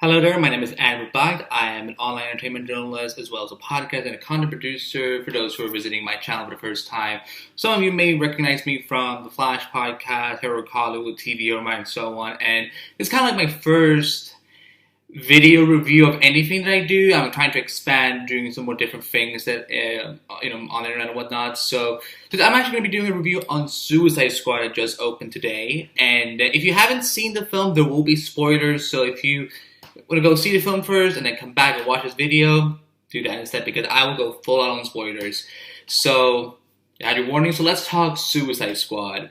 Hello there, my name is Behbakht. I am an online entertainment journalist as well as a podcast and a content producer for those who are visiting my channel for the first time. Some of you may recognize me from the Flash podcast, Hero Hollywood TV, or and so on, and it's kind of like my first video review of anything that I do. I'm trying to expand, doing some more different things that on the internet and whatnot. So I'm actually going to be doing a review on Suicide Squad that just opened today. And if you haven't seen the film, there will be spoilers. So if you want to go see the film first and then come back and watch this video, do that instead because I will go full out on spoilers. So you had your warning. So let's talk Suicide Squad.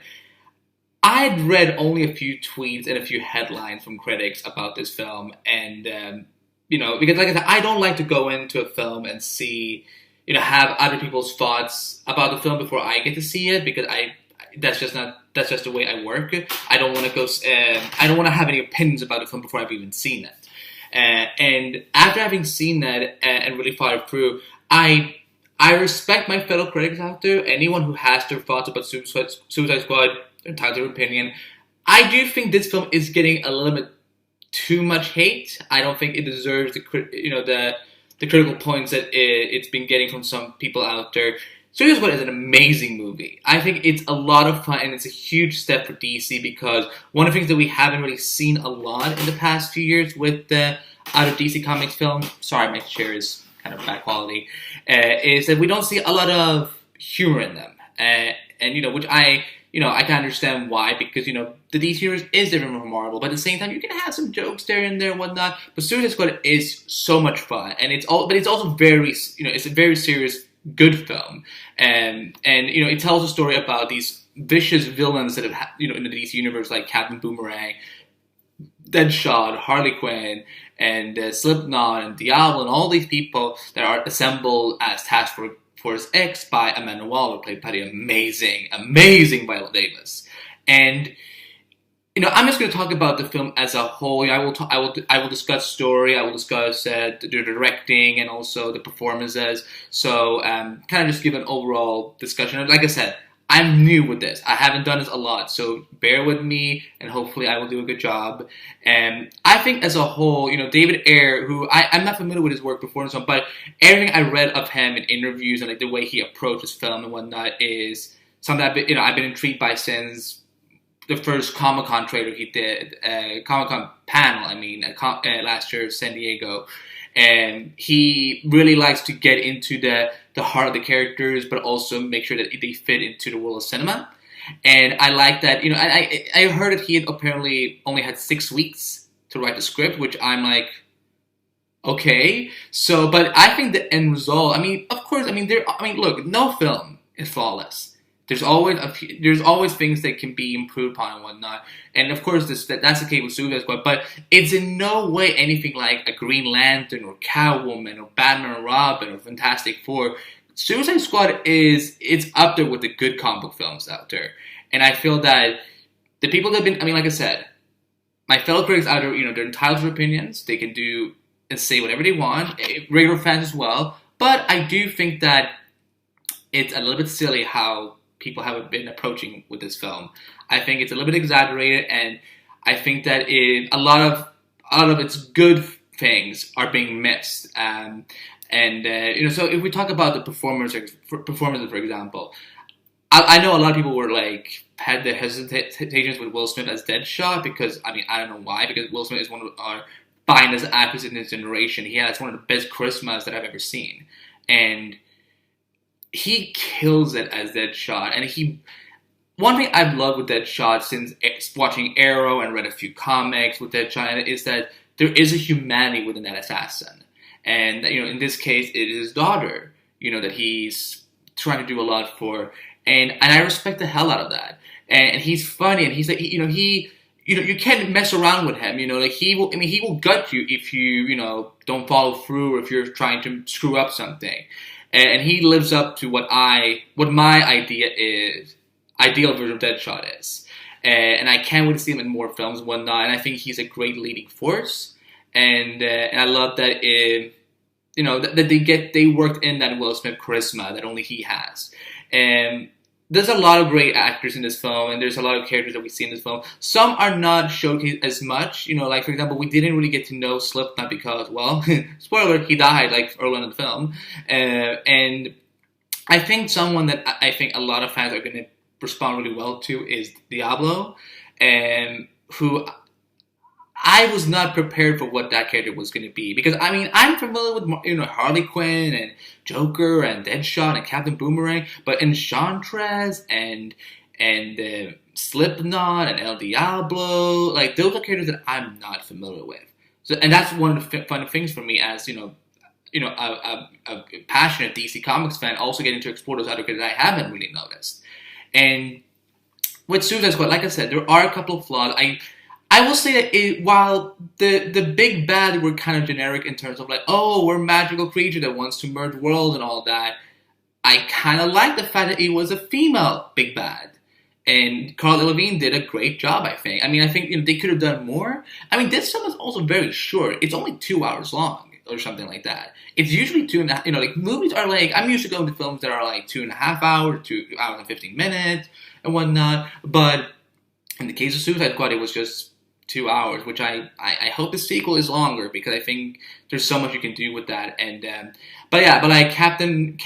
I had read only a few tweets and a few headlines from critics about this film, and because like I said, I don't like to go into a film and see, have other people's thoughts about the film before I get to see it, because that's just the way I work. I don't want to go. I don't want to have any opinions about the film before I've even seen it. And after having seen that and really thought it through, I respect my fellow critics out there. Anyone who has their thoughts about Suicide Squad, entitled to their opinion. I do think this film is getting a little bit too much hate. I don't think it deserves the critical points that it's been getting from some people out there. Suicide Squad is an amazing movie. I think it's a lot of fun, and it's a huge step for DC because one of the things that we haven't really seen a lot in the past few years with the other DC Comics films, sorry, my chair is kind of bad quality, is that we don't see a lot of humor in them. Which I can understand why, because, the DC universe is different from Marvel, but at the same time, you can have some jokes there and there and whatnot. But Suicide Squad is so much fun, and it's also very, it's a very serious, good film, and it tells a story about these vicious villains that have, in the DC universe, like Captain Boomerang, Deadshot, Harley Quinn, and Slipknot, and Diablo, and all these people that are assembled as Task Force X by Amanda Waller, played by the amazing Viola Davis. And I'm just going to talk about the film as a whole. I will discuss story. I will discuss the directing and also the performances. So kind of just give an overall discussion. Like I said, I'm new with this. I haven't done this a lot, so bear with me, and hopefully I will do a good job. And I think as a whole, David Ayer, who I'm not familiar with his work before and so on, but everything I read of him in interviews and like the way he approaches film and whatnot is something I've been intrigued by since the first Comic-Con trailer he did, Comic-Con panel, last year in San Diego. And he really likes to get into the heart of the characters, but also make sure that they fit into the world of cinema. And I like that, I heard that he had apparently only had 6 weeks to write the script, which I'm like, okay. So, but I think the end result, look, no film is flawless. There's always things that can be improved upon and whatnot, and of course that's the case with Suicide Squad. But it's in no way anything like a Green Lantern or Catwoman or Batman or Robin or Fantastic Four. Suicide Squad it's up there with the good comic book films out there, and I feel that the people that have been, like I said, my fellow critics out there, they're entitled to their opinions. They can do and say whatever they want, regular fans as well. But I do think that it's a little bit silly how people have been approaching with this film. I think it's a little bit exaggerated, and I think that a lot of its good things are being missed. So if we talk about the performances, for example, I know a lot of people were had their hesitations with Will Smith as Deadshot because I don't know why, because Will Smith is one of our finest actors in this generation. He has one of the best charismas that I've ever seen, and he kills it as Deadshot. And one thing I've loved with Deadshot since watching Arrow and read a few comics with Deadshot is that there is a humanity within that assassin. And, in this case, it is his daughter, that he's trying to do a lot for. And I respect the hell out of that. And he's funny, and he's like, you can't mess around with him, he will gut you if you, don't follow through or if you're trying to screw up something. And he lives up to what my ideal version of Deadshot is. And I can't wait to see him in more films and whatnot. And I think he's a great leading force. And I love that that they worked in that Will Smith charisma that only he has. And there's a lot of great actors in this film, and there's a lot of characters that we see in this film. Some are not showcased as much, like for example, we didn't really get to know Slipknot because, well, spoiler, he died like early in the film, and I think someone that I think a lot of fans are going to respond really well to is Diablo, and who I was not prepared for what that character was going to be, because I mean I'm familiar with Harley Quinn and Joker and Deadshot and Captain Boomerang, but Enchantress and Slipknot and El Diablo, like those are characters that I'm not familiar with. So, and that's one of the fun things for me as a passionate DC Comics fan, also getting to explore those other characters that I haven't really noticed. And with Suicide Squad, like I said, there are a couple of flaws. I will say that while the big bad were kind of generic in terms of like, oh, we're a magical creature that wants to merge worlds and all that, I kind of like the fact that it was a female big bad. And Cara Delevingne did a great job, I think. I mean, I think they could have done more. I mean, this film is also very short. It's only 2 hours long or something like that. It's usually 2.5, like movies are like, I'm used to going to films that are like 2.5 hours, 2 hours and 15 minutes and whatnot. But in the case of Suicide Squad, it was just 2 hours, which I hope the sequel is longer, because I think there's so much you can do with that. And but like Captain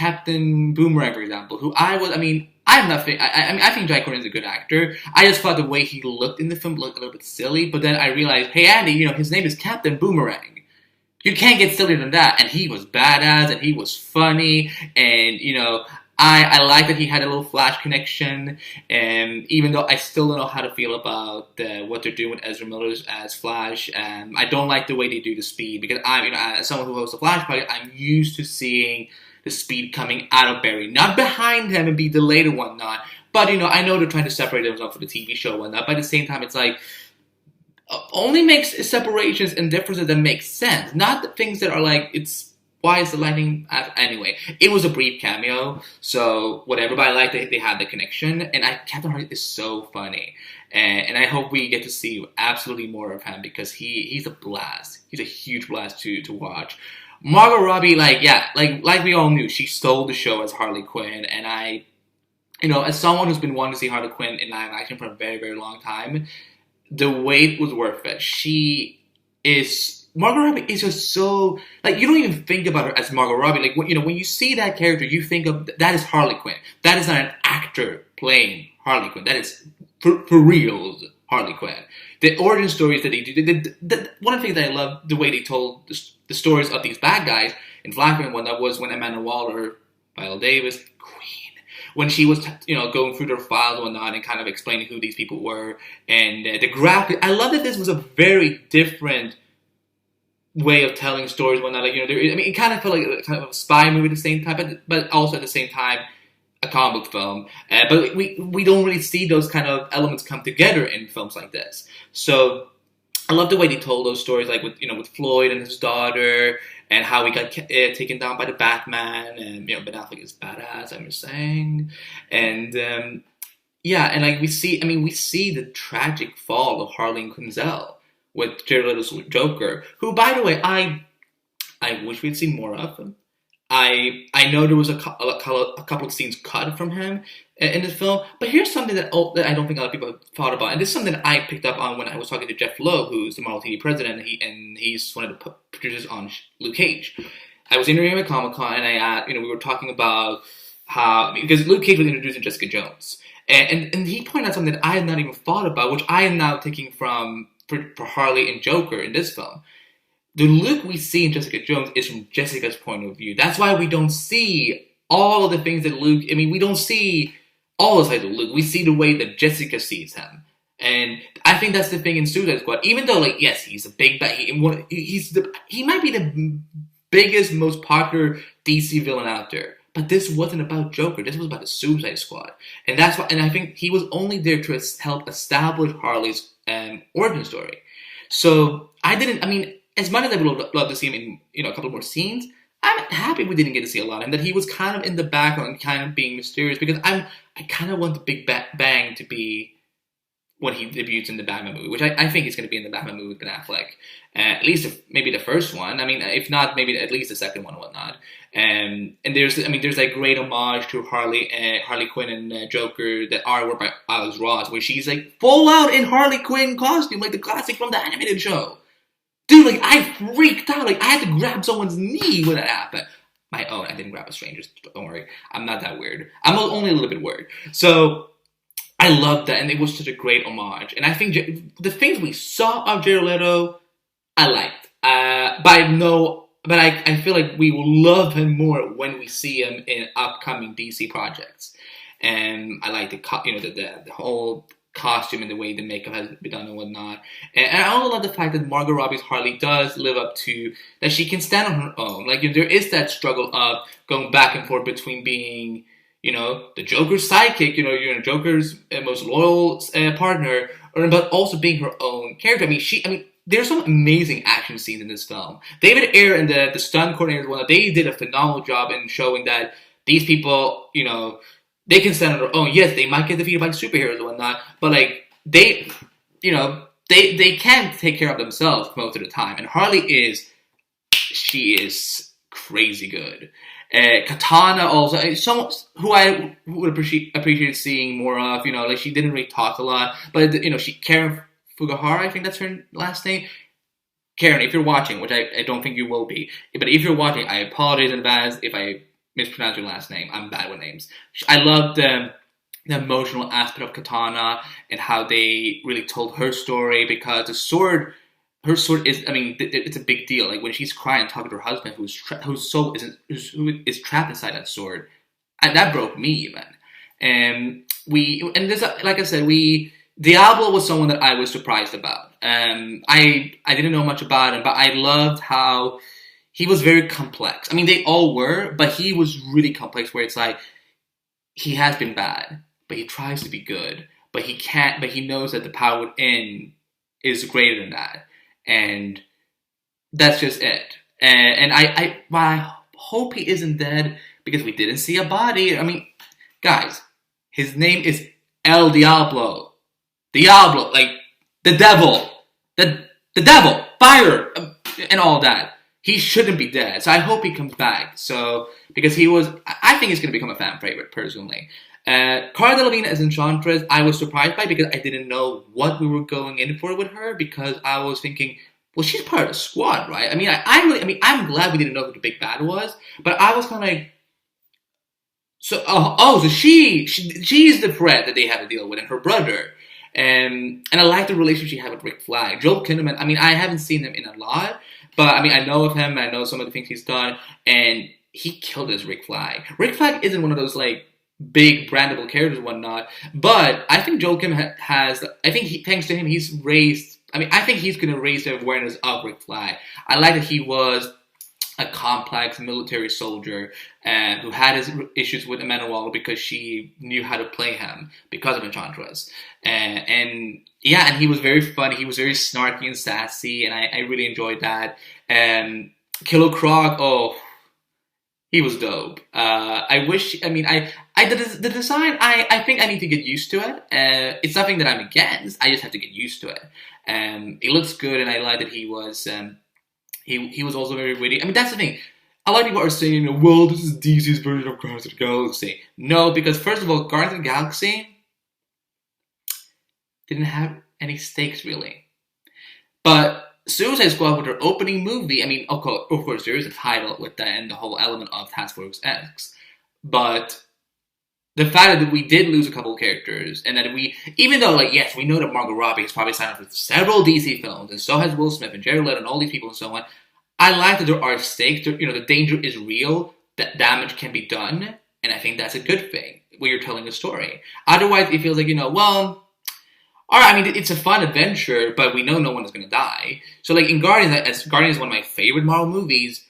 Boomerang, for example, who I'm not. I think Jack Gordon is a good actor. I just thought the way he looked in the film looked a little bit silly. But then I realized, hey Andy, his name is Captain Boomerang. You can't get sillier than that. And he was badass, and he was funny, and I like that he had a little Flash connection, and even though I still don't know how to feel about what they're doing with Ezra Miller as Flash, I don't like the way they do the speed, because as someone who hosts a Flash project, I'm used to seeing the speed coming out of Barry, not behind him and be delayed and whatnot. But I know they're trying to separate themselves for the TV show and whatnot. But at the same time, it's like only makes separations and differences that make sense, not the things that are like why is the lightning? Anyway, it was a brief cameo, so whatever. But I like that they had the connection, and Captain Hardy is so funny, and I hope we get to see absolutely more of him, because he's a blast. He's a huge blast to watch. Margot Robbie, like we all knew, she stole the show as Harley Quinn, and I, as someone who's been wanting to see Harley Quinn in live action for a very, very long time, the wait was worth it. Margot Robbie is just so, like, you don't even think about her as Margot Robbie. Like, when you see that character, you think of, that is Harley Quinn. That is not an actor playing Harley Quinn. That is, for real, Harley Quinn. The origin stories that they do, one of the things that I love, the way they told the stories of these bad guys in Flashpoint and whatnot, was when Amanda Waller, Viola Davis, Queen, when she was, going through their files and whatnot and kind of explaining who these people were. And the graphic, I love that this was a very different way of telling stories and whatnot. Like, it kind of felt like kind of a spy movie at the same time, but also at the same time a comic book film. But we don't really see those kind of elements come together in films like this. So I love the way they told those stories, like with Floyd and his daughter, and how he got taken down by the Batman, and Ben Affleck is badass, I'm just saying. And and like we see the tragic fall of Harleen Quinzel with Jared Leto's Joker, who, by the way, I wish we'd seen more of him. I know there was a couple of scenes cut from him in this film, but here's something that I don't think a lot of people have thought about, and this is something that I picked up on when I was talking to Jeff Lowe, who's the Marvel TV president, and he's one of the producers on Luke Cage. I was interviewing him at Comic-Con, and we were talking about how, because Luke Cage was introducing Jessica Jones, and he pointed out something that I had not even thought about, which I am now taking for Harley and Joker in this film. The Luke we see in Jessica Jones is from Jessica's point of view. That's why we don't see all of the things that Luke... we don't see all the sides of Luke. We see the way that Jessica sees him. And I think that's the thing in Suicide Squad. Even though, yes, he's a big bad... He might be the biggest, most popular DC villain out there. But this wasn't about Joker. This was about the Suicide Squad. And that's why... And I think he was only there to help establish Harley's origin story. So, as much as I would love to see him in a couple more scenes, I'm happy we didn't get to see a lot of him, that he was kind of in the background, kind of being mysterious, because I kind of want the Big Bang to be when he debuts in the Batman movie, which I think he's going to be in the Batman movie with Ben Affleck. At least maybe the first one. I mean, if not, maybe at least the second one and whatnot. And there's that great homage to Harley Quinn and Joker, that artwork by Alex Ross, where she's like full out in Harley Quinn costume, like the classic from the animated show. Dude, like I freaked out. Like I had to grab someone's knee when that happened. My own. I didn't grab a stranger's. Don't worry. I'm not that weird. I'm only a little bit weird. So I loved that, and it was such a great homage. And I think the things we saw of Jared Leto, I liked. But I feel like we will love him more when we see him in upcoming DC projects. And I like the whole costume and the way the makeup has been done and whatnot. And I also love the fact that Margot Robbie's Harley does live up to that she can stand on her own. Like there is that struggle of going back and forth between being, the Joker's sidekick, Joker's most loyal partner, but also being her own character. There's some amazing action scenes in this film. David Ayer and the stunt coordinators, they did a phenomenal job in showing that these people, they can stand on their own. Yes, they might get defeated by superheroes and whatnot, but like they can take care of themselves most of the time. And Harley she is crazy good. Katana also, someone who I would appreciate seeing more of. Like she didn't really talk a lot, but Karen Fukuhara, I think that's her last name. Karen, if you're watching, which I don't think you will be, but if you're watching, I apologize in advance if I mispronounce your last name. I'm bad with names. I love the emotional aspect of Katana and how they really told her story, because her sword is, it's a big deal. Like when she's crying, talking to her husband, whose soul is trapped inside that sword, and that broke me even. And like I said, Diablo was someone that I was surprised about. I didn't know much about him, but I loved how he was very complex. They all were, but he was really complex, where it's like he has been bad, but he tries to be good, but he can't. But he knows that the power within is greater than that, and that's just it. And I hope he isn't dead, because we didn't see a body. Guys, his name is El Diablo. Diablo, like the devil, the devil, fire, and all that. He shouldn't be dead, so I hope he comes back. Because I think he's going to become a fan favorite personally. Cara Delevingne as Enchantress, I was surprised by, because I didn't know what we were going in for with her, because I was thinking, well, she's part of the squad, right? I'm glad we didn't know who the big bad was, but I was kind of like, so she's the threat that they have to deal with, and her brother. And I like the relationship she had with Rick Flag. Joel Kinnaman, I haven't seen him in a lot, but I know of him, I know some of the things he's done, and he killed as Rick Flag. Rick Flag isn't one of those like big brandable characters and whatnot, but I think Joel Kinnaman thanks to him, he's raised, I think he's going to raise the awareness of Rick Flag. I like that he was a complex military soldier who had his issues with Amanda Waller, because she knew how to play him because of Enchantress. And he was very funny. He was very snarky and sassy, and I really enjoyed that. Killer Croc, he was dope. The design, I think I need to get used to it. It's nothing that I'm against. I just have to get used to it. It looks good, and I like that he was... He was also very witty. That's the thing. A lot of people are saying, well, this is DC's version of Guardians of the Galaxy. No, because first of all, Guardians of the Galaxy didn't have any stakes, really. But Suicide Squad, with their opening movie, of course, there is a title with that and the whole element of Task Force X. But the fact that we did lose a couple of characters, and that even though, yes, we know that Margot Robbie has probably signed up for several DC films, and so has Will Smith and Jared Leto and all these people and so on, I like that there are stakes. The danger is real, that damage can be done, and I think that's a good thing when you're telling a story. Otherwise, it feels like, all right, it's a fun adventure, but we know no one is going to die. So, in Guardians, as Guardians is one of my favorite Marvel movies,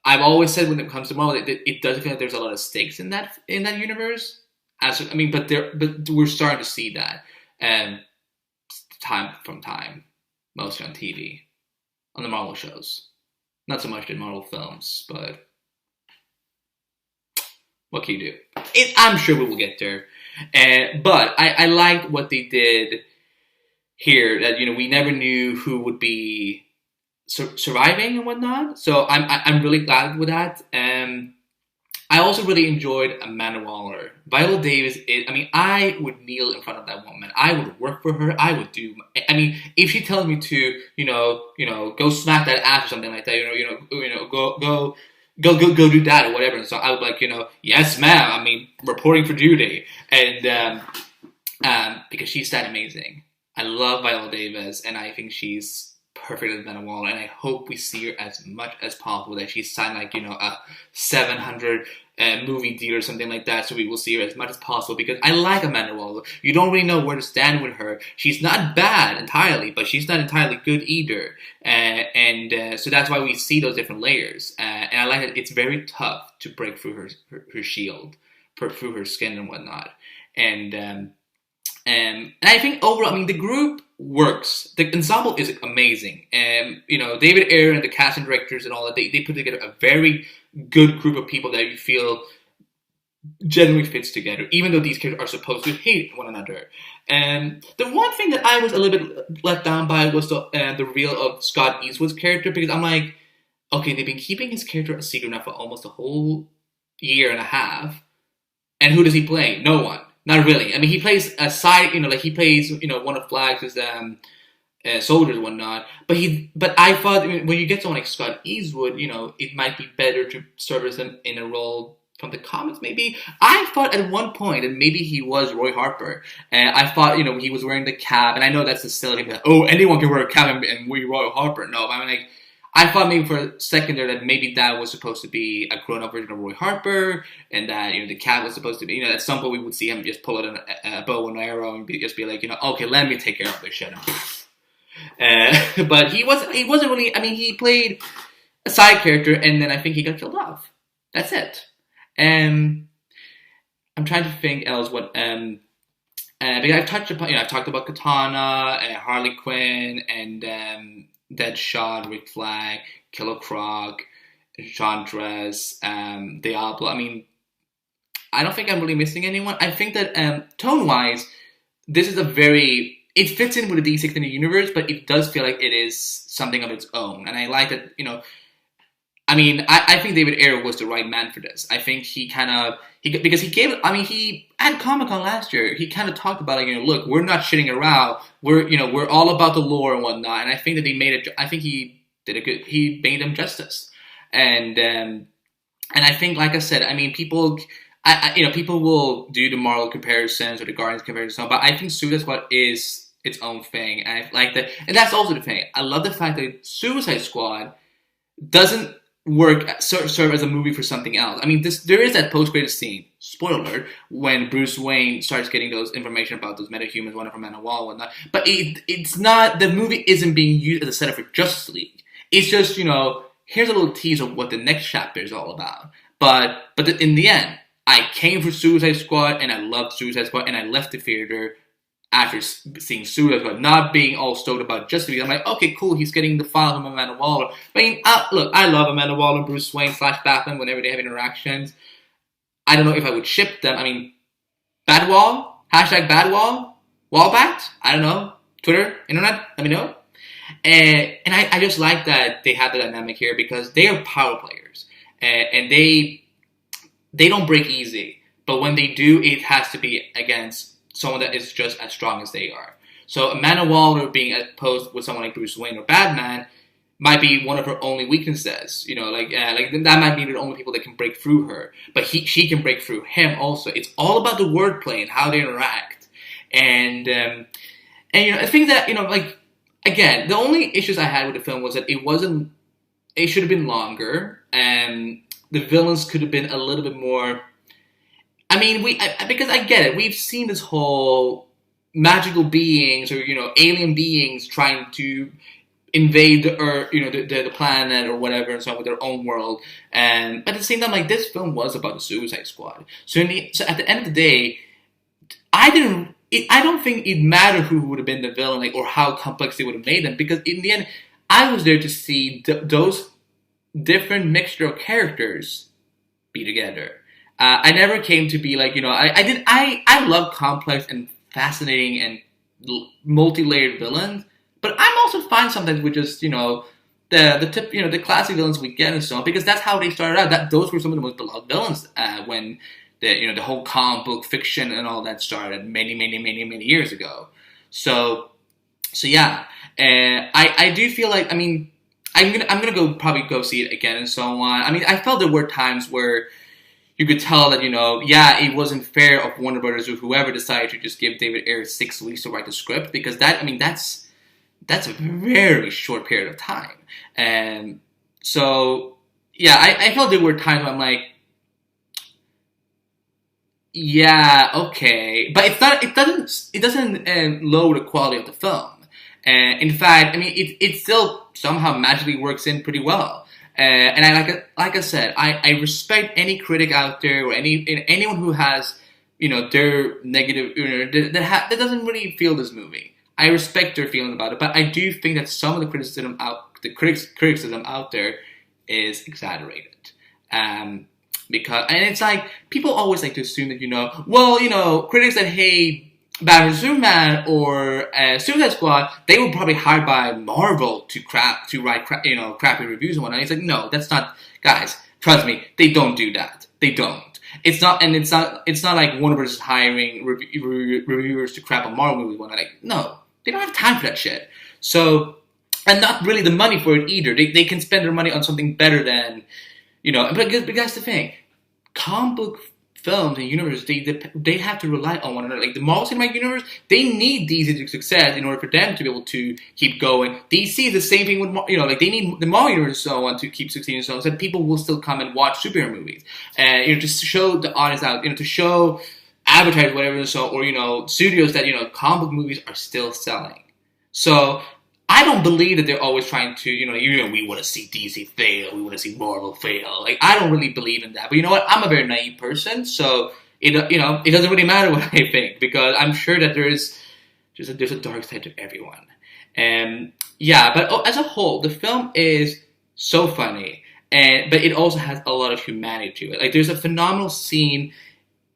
I've always said when it comes to Marvel, it does feel like there's a lot of stakes in that universe. But we're starting to see that time from time, mostly on TV, on the Marvel shows. Not so much in Marvel films, but what can you do? I'm sure we will get there. But I liked what they did here that we never knew who would be surviving and whatnot. So I'm really glad with that. I also really enjoyed Amanda Waller. Viola Davis is, I mean, I would kneel in front of that woman. I would work for her. I would do, I mean, if she tells me to, go smack that ass or something like that, go do that or whatever. And so I would like, yes, ma'am. I mean, reporting for duty. And, because she's that amazing. I love Viola Davis, and I think she's perfect as Amanda Waller, and I hope we see her as much as possible, that she's signed like, a 700 movie deal or something like that, so we will see her as much as possible, because I like Amanda Waller. You don't really know where to stand with her. She's not bad entirely, but she's not entirely good either, so that's why we see those different layers, and I like that it's very tough to break through her shield, through her skin and whatnot, and I think overall, I mean, the group works. The ensemble is amazing. David Ayer and the casting directors and all that, they put together a very good group of people that you feel genuinely fits together, even though these characters are supposed to hate one another. And the one thing that I was a little bit let down by was the reveal of Scott Eastwood's character, because I'm like, okay, they've been keeping his character a secret now for almost a whole year and a half, and who does he play? No one. Not really. I mean, he plays a side, he plays, one of Flagg's soldiers and whatnot. But I thought, when you get someone like Scott Eastwood, it might be better to service him in a role from the comics, maybe. I thought at one point that maybe he was Roy Harper. And I thought, he was wearing the cap. And I know that's the silly thing, oh, anyone can wear a cap and be Roy Harper. No, I mean, I thought maybe for a second there that maybe that was supposed to be a grown-up version of Roy Harper, and that the cat was supposed to be, at some point we would see him just pull out a bow and arrow and just be like, okay, let me take care of this shit. But he wasn't really. I mean, he played a side character, and then I think he got killed off. That's it. I'm trying to think else what. Because I've touched upon, I've talked about Katana, Harley Quinn, and Deadshot, Rick Flag, Killer Croc, Enchantress, Diablo. I mean, I don't think I'm really missing anyone. I think that tone-wise, this is it fits in with the D6 in the universe, but it does feel like it is something of its own. And I like that, I mean, I think David Ayer was the right man for this. I think because he at Comic-Con last year, he kind of talked about, look, we're not shitting around. We're all about the lore and whatnot. And I think that he made them justice. And I think, like I said, I mean, people will do the Marvel comparisons or the Guardians comparisons, but I think Suicide Squad is its own thing. And I like that. And that's also the thing. I love the fact that Suicide Squad doesn't serve as a movie for something else. I mean, there is that post-credits scene, spoiler alert, when Bruce Wayne starts getting those information about those metahumans, one from Amanda Waller and whatnot. But it's not, the movie isn't being used as a setup for Justice League. It's just, here's a little tease of what the next chapter is all about. But in the end, I came for Suicide Squad, and I loved Suicide Squad, and I left the theater after seeing Suicide Squad, not being all stoked about Justice League. I'm like, okay, cool, he's getting the file from Amanda Waller. I mean, look, I love Amanda Waller, Bruce Wayne / Batman whenever they have interactions. I don't know if I would ship them. I mean, Badwall, #Badwall, Wallbat, I don't know, Twitter, internet, let me know. And I just like that they have the dynamic here, because they are power players, and they don't break easy. But when they do, it has to be against someone that is just as strong as they are. So Amanda Waller being opposed with someone like Bruce Wayne or Batman might be one of her only weaknesses. That might be the only people that can break through her. But she can break through him also. It's all about the wordplay and how they interact. And I think that, again, the only issues I had with the film was that it should have been longer, and the villains could have been a little bit more. I mean, because I get it. We've seen this whole magical beings or, alien beings trying to invade the Earth, the planet or whatever, and so on with their own world. But at the same time, this film was about the Suicide Squad. So at the end of the day, I don't think it mattered who would have been the villain, or how complex they would have made them, because in the end, I was there to see those different mixture of characters be together. I never came to be like, I love complex and fascinating and multi-layered villains. But I'm also fine sometimes with just the classic villains we get and so on, because that's how they started out. That those were some of the most beloved villains when the whole comic book fiction and all that started many years ago. So yeah, and I do feel like, I mean, I'm gonna probably go see it again and so on. I mean, I felt there were times where you could tell that, it wasn't fair of Warner Brothers or whoever decided to just give David Ayer 6 weeks to write the script, because that's a very short period of time. And so, yeah, I felt there were times where I'm like, yeah, okay, but it doesn't lower the quality of the film. And in fact, I mean, it still somehow magically works in pretty well. And like I said, I respect any critic out there, or anyone who has their negative, that doesn't really feel this movie. I respect their feelings about it, but I do think that some of the criticism out there is exaggerated. Because, and it's like, people always like to assume that critics that hate Batman Superman or Suicide Squad, they were probably hired by Marvel to write crappy reviews and whatnot. It's like, no, that's not, guys. Trust me, they don't do that. They don't. It's not like Warner Bros. Is hiring reviewers to crap on Marvel movies and whatnot. Like, no, they don't have time for that shit. So, and not really the money for it either. They can spend their money on something better than, but that's the thing. Comic book films and universes, they have to rely on one another. Like the Marvel Cinematic Universe, they need DC to success in order for them to be able to keep going. DC is the same thing with they need the Marvel Universe and so on to keep succeeding, so that people will still come and watch superhero movies, and to show the audience out, to show advertisers whatever and so, or studios that comic book movies are still selling. So I don't believe that they're always trying to, we want to see DC fail, we want to see Marvel fail. Like, I don't really believe in that. But you know what? I'm a very naive person, so it doesn't really matter what I think, because I'm sure that there's a dark side to everyone. And yeah, but as a whole, the film is so funny, but it also has a lot of humanity to it. Like, there's a phenomenal scene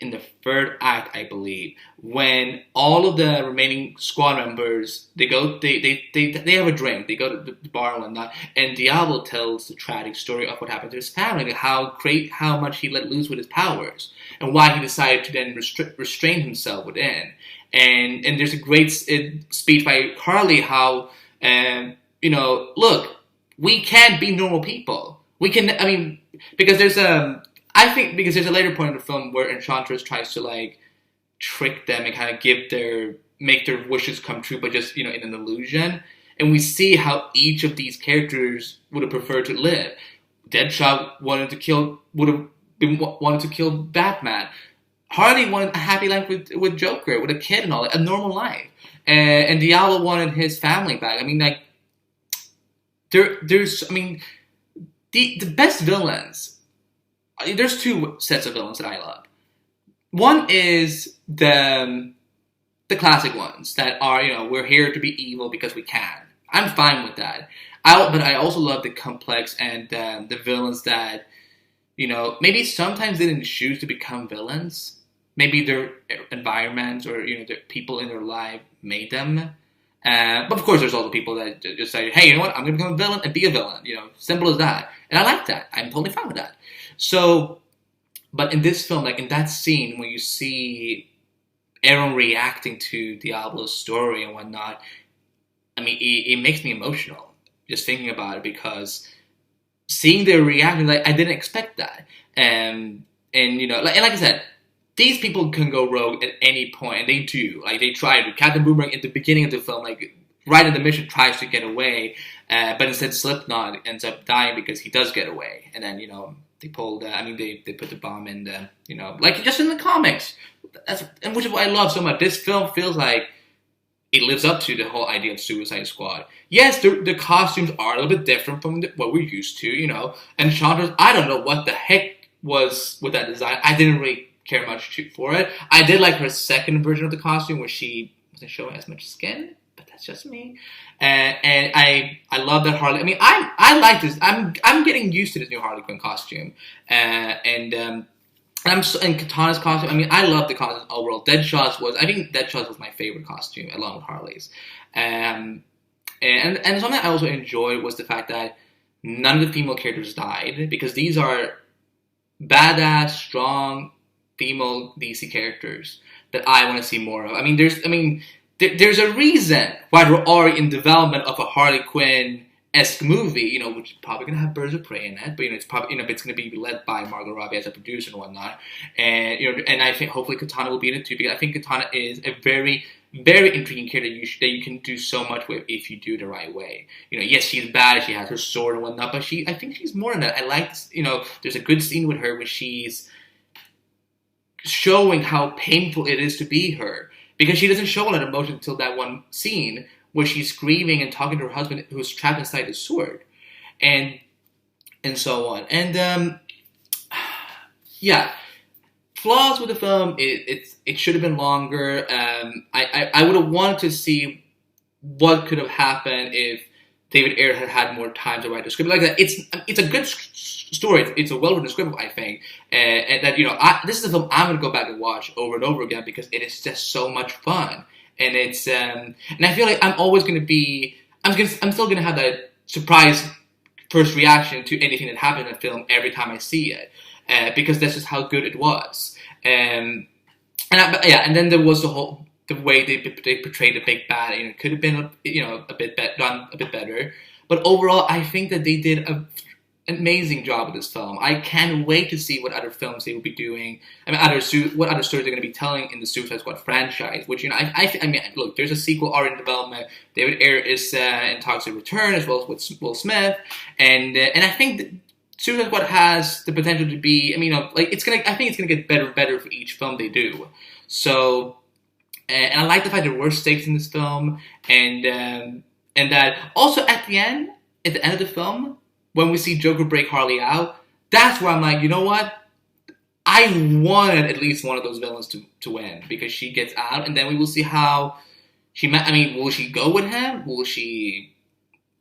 in the third act, I believe, when all of the remaining squad members, they have a drink, they go to the bar and whatnot, and Diablo tells the tragic story of what happened to his family, how much he let loose with his powers, and why he decided to then restrain himself within. And there's a great speech by Harley, how look, we can't be normal people. We can, I mean, because there's a later point in the film where Enchantress tries to trick them and kind of make their wishes come true, but just in an illusion. And we see how each of these characters would have preferred to live. Deadshot wanted to kill Batman. Harley wanted a happy life with Joker, with a kid and all that, a normal life. And Diablo wanted his family back. I mean, the best villains. There's two sets of villains that I love. One is the classic ones that are, we're here to be evil because we can. I'm fine with that. But I also love the complex and the villains that, maybe sometimes they didn't choose to become villains. Maybe their environments or, the people in their life made them. But of course, there's all the people that just say, hey, you know what? I'm going to become a villain and be a villain. Simple as that. And I like that. I'm totally fine with that. So, but in this film, in that scene where you see Aaron reacting to Diablo's story and whatnot, I mean, it makes me emotional just thinking about it, because seeing their reaction, I didn't expect that. And like I said, these people can go rogue at any point, and they do. They try to. Captain Boomerang at the beginning of the film, right in the mission, tries to get away, but instead Slipknot ends up dying because he does get away. And then, they pulled, they put the bomb in the, just in the comics. And which is what I love so much. This film feels like it lives up to the whole idea of Suicide Squad. Yes, the costumes are a little bit different from what we're used to, And Chandra's, I don't know what the heck was with that design. I didn't really care much for it. I did like her second version of the costume where she wasn't showing as much skin, but that's just me. And I love that Harley. I mean, I like this. I'm getting used to this new Harley Quinn costume. And And Katana's costume. I mean, I love the costume overall. I think Deadshot's was my favorite costume, along with Harley's. Um, and something I also enjoyed was the fact that none of the female characters died, because these are badass, strong female DC characters that I want to see more of. There's a reason why we're already in development of a Harley Quinn-esque movie, which is probably gonna have Birds of Prey in it, but it's probably it's gonna be led by Margot Robbie as a producer and whatnot, and and I think hopefully Katana will be in it too, because I think Katana is a very, very intriguing character that you can do so much with if you do it the right way. Yes, she's bad, she has her sword and whatnot, but I think she's more than that. I like, there's a good scene with her where she's showing how painful it is to be her, because she doesn't show a lot of emotion until that one scene where she's screaming and talking to her husband who's trapped inside the sword, and so on. And yeah, flaws with the film. It should have been longer. I would have wanted to see what could have happened if David Ayer had had more time to write the script. Like that, it's a good story. It's a well written script, I think, and that this is a film I'm gonna go back and watch over and over again, because it is just so much fun. And it's and I feel like I'm still gonna have that surprise first reaction to anything that happened in the film every time I see it, because that's just how good it was. And then there was the way they portrayed the big bad. It could have been done a bit better, but overall I think that they did an amazing job with this film. I can't wait to see what other films they will be doing. What other stories they're going to be telling in the Suicide Squad franchise. Which look, there's a sequel already in development. David Ayer is in talks to return, as well as with Will Smith, and I think that Suicide Squad has the potential to be. I think it's gonna get better and better for each film they do. So, and I like the fact there were stakes in this film, and that also at the end of the film, when we see Joker break Harley out, that's where I'm like, you know what? I wanted at least one of those villains to win, because she gets out, and then we will see how will she go with him? Will she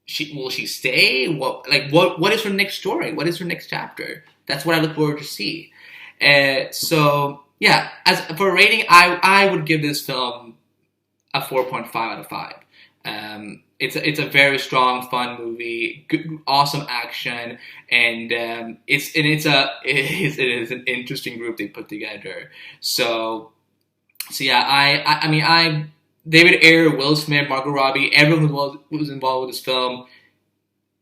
stay? What is her next story? What is her next chapter? That's what I look forward to see. So yeah, as for a rating, I would give this film a 4.5 out of 5. It's a very strong, fun movie, good, awesome action, and it is an interesting group they put together. So yeah, David Ayer, Will Smith, Margot Robbie, everyone who was involved with this film,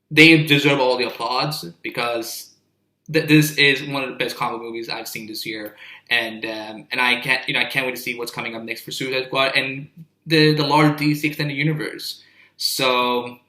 they deserve all the applause, because this is one of the best comic movies I've seen this year, and I can't wait to see what's coming up next for Suicide Squad and the large DC extended universe. So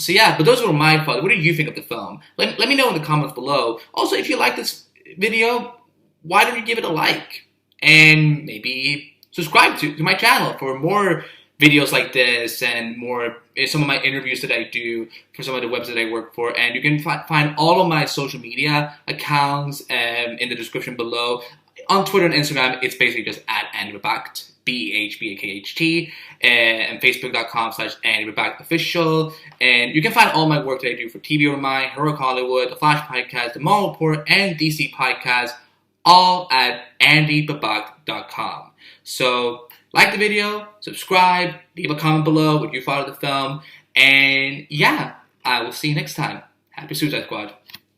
yeah, but those were my thoughts. What do you think of the film? Let me know in the comments below. Also, if you like this video, why don't you give it a like? And maybe subscribe to my channel for more videos like this, and more some of my interviews that I do for some of the websites I work for. And you can find all of my social media accounts in the description below. On Twitter and Instagram, it's basically just at Behbakht, BHBAKHT, and Facebook.com/AndyBehbakhtOfficial. And you can find all my work that I do for TV Over Mine, Heroic Hollywood, The Flash Podcast, The Mall Report, and DC Podcast, all at AndyBehbakht.com. So, like the video, subscribe, leave a comment below what you thought of the film, and yeah, I will see you next time. Happy Suicide Squad.